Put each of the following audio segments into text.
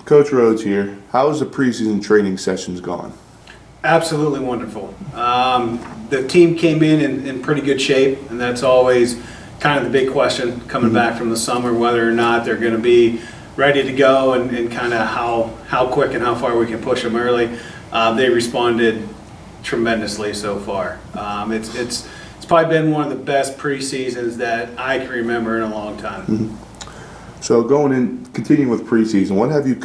Coach Rhodes here. How has the preseason training sessions gone? Absolutely wonderful. The team came in pretty good shape, and that's always kind of the big question coming back from the summer, whether or not they're going to be ready to go and kind of how quick and how far we can push them early. They responded tremendously so far. It's probably been one of the best preseasons that I can remember in a long time. So continuing with preseason, what have you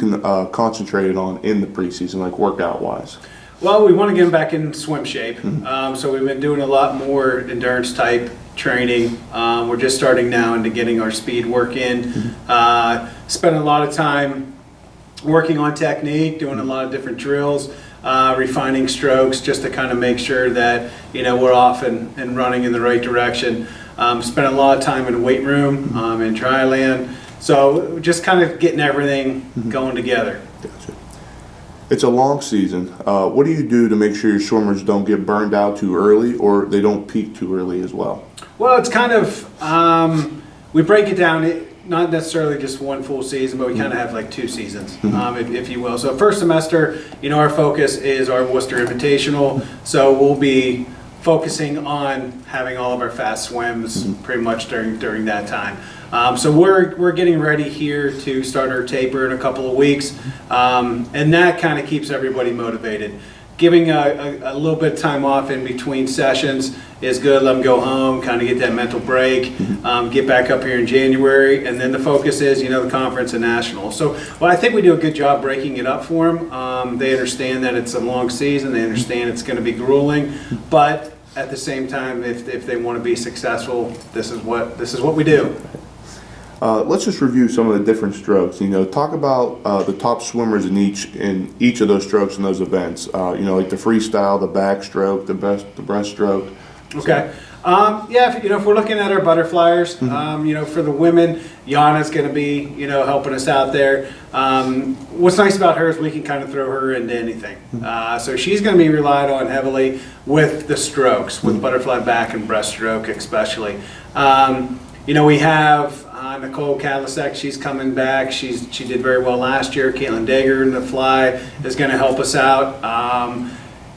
concentrated on in the preseason, like workout-wise? Well, we want to get them back in swim shape. So we've been doing a lot more endurance type training. We're just starting now into getting our speed work in. Spending a lot of time working on technique, doing a lot of different drills, refining strokes just to kind of make sure that we're off and running in the right direction. Spent a lot of time in the weight room, in dry land. So just kind of getting everything going together. Gotcha. It's a long season. What do you do to make sure your swimmers don't get burned out too early or they don't peak too early as well? Well, it's kind of, we break it down, not necessarily just one full season, but we kind of have like 2 seasons, if you will. So first semester, our focus is our Worcester Invitational. So we'll be focusing on having all of our fast swims pretty much during that time. So we're getting ready here to start our taper in a couple of weeks, and that kind of keeps everybody motivated. Giving a little bit of time off in between sessions is good. Let them go home, kind of get that mental break, get back up here in January, and then the focus is, the conference and national. So, I think we do a good job breaking it up for them. They understand that it's a long season. They understand it's going to be grueling, but at the same time, if they want to be successful, this is what we do. Let's just review some of the different strokes. Talk about the top swimmers in each of those strokes in those events. Like the freestyle, the backstroke, the breaststroke. Okay. If we're looking at our butterflyers, for the women, Yana's going to be, helping us out there. What's nice about her is we can kind of throw her into anything. So she's going to be relied on heavily with the strokes, with butterfly back and breaststroke especially. We have Nicole Kadlasek, she's coming back. She did very well last year. Caitlin Dager in the fly is going to help us out.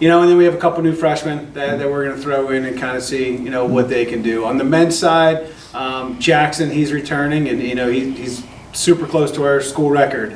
And then we have a couple new freshmen that we're going to throw in and kind of see, what they can do. On the men's side, Jackson, he's returning, and he's super close to our school record.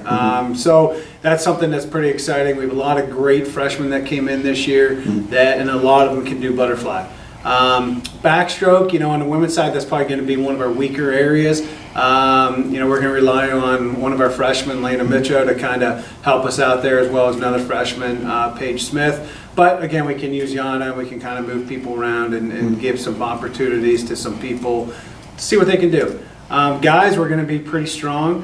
So that's something that's pretty exciting. We have a lot of great freshmen that came in this year, and a lot of them can do butterfly. Backstroke, on the women's side, that's probably going to be one of our weaker areas. We're going to rely on one of our freshmen, Lena Mitcho, to kind of help us out there, as well as another freshman, Paige Smith. But again, we can use Yana, we can kind of move people around and give some opportunities to some people to see what they can do. Guys, we're going to be pretty strong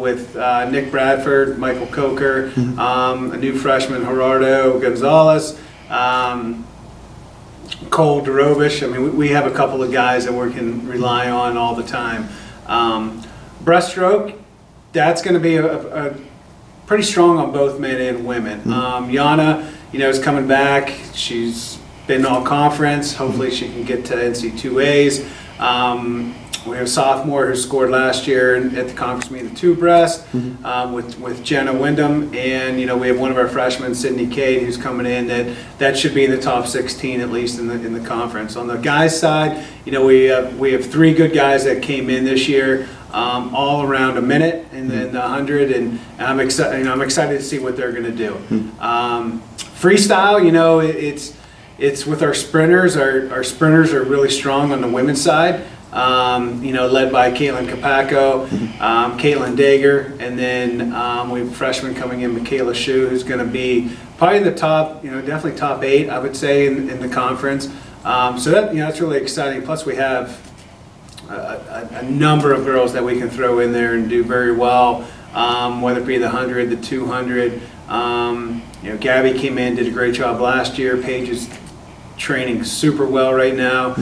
with Nick Bradford, Michael Coker, a new freshman, Gerardo Gonzalez, Cole Dorovish. I mean, we have a couple of guys that we can rely on all the time. Breaststroke, that's going to be a pretty strong on both men and women. Yana, is coming back. She's been all conference. Hopefully she can get to NC2As. We have a sophomore who scored last year at the conference meet the 2 breast with Jenna Wyndham, and we have one of our freshmen, Sydney Cade, who's coming in that should be in the top 16 at least in the conference. On the guys' side, we have 3 good guys that came in this year, all around a minute and then the 100, and I'm excited. I'm excited to see what they're going to do. Freestyle, it's with our sprinters. Our sprinters are really strong on the women's side. Led by Caitlin Capaco, Caitlin Dager, and then we have a freshman coming in, Michaela Shu, who's going to be probably in the top, definitely top 8, I would say, in the conference. So that's really exciting. Plus, we have a number of girls that we can throw in there and do very well, whether it be the 100, the 200. Gabby came in, did a great job last year. Paige is training super well right now.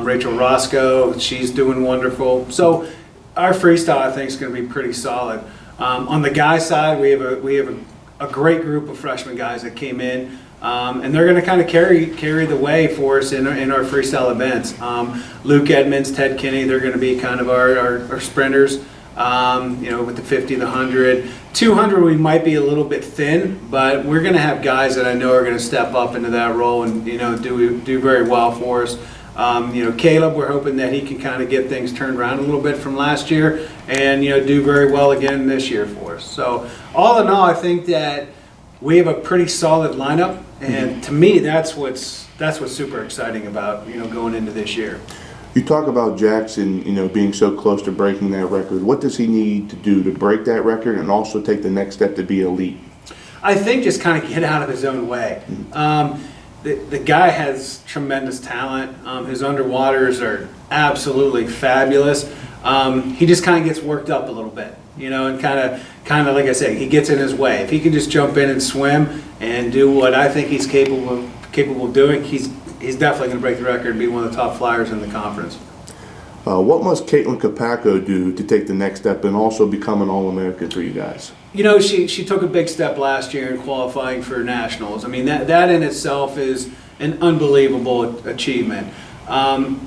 Rachel Roscoe, she's doing wonderful. So our freestyle, I think, is going to be pretty solid. On the guy side, we have a great group of freshman guys that came in, and they're going to kind of carry the way for us in our freestyle events. Luke Edmonds, Ted Kinney, they're going to be kind of our sprinters. You know, with the 50, the 100. 200, we might be a little bit thin, but we're going to have guys that I know are going to step up into that role and, you know, do very well for us. You know, Caleb, we're hoping that he can kind of get things turned around a little bit from last year and, you know, do very well again this year for us. So all in all, I think that we have a pretty solid lineup, and to me, that's what's super exciting about, you know, going into this year. You talk about Jackson, you know, being so close to breaking that record. What does he need to do to break that record and also take the next step to be elite? I think just kind of get out of his own way. The guy has tremendous talent. His underwaters are absolutely fabulous. He just kind of gets worked up a little bit, you know, and kind of like I say, he gets in his way. If he can just jump in and swim and do what I think he's capable of doing, he's definitely going to break the record and be one of the top flyers in the conference. What must Caitlin Capaco do to take the next step and also become an All-American for you guys? You know, she took a big step last year in qualifying for nationals. I mean, that in itself is an unbelievable achievement.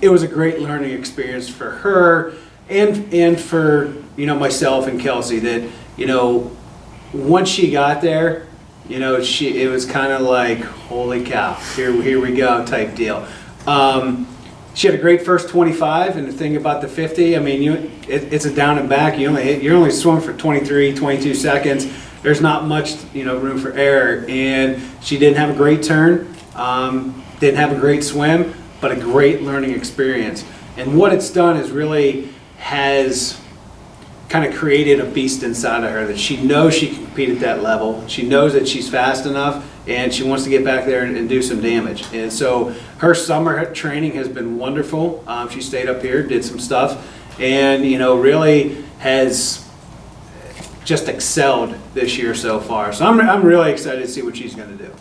It was a great learning experience for her and for, you know, myself and Kelsey, that, you know, once she got there, you know, it was kind of like, holy cow, here we go type deal. She had a great first 25, and the thing about the 50, I mean, it's a down and back. You're only swimming for 23, 22 seconds. There's not much, you know, room for error, and she didn't have a great turn, didn't have a great swim, but a great learning experience. And what it's done is really has kind of created a beast inside of her, that she knows she can compete at that level. She knows that she's fast enough, and she wants to get back there and do some damage. And so her summer training has been wonderful. She stayed up here, did some stuff, and, you know, really has just excelled this year so far. So I'm really excited to see what she's going to do.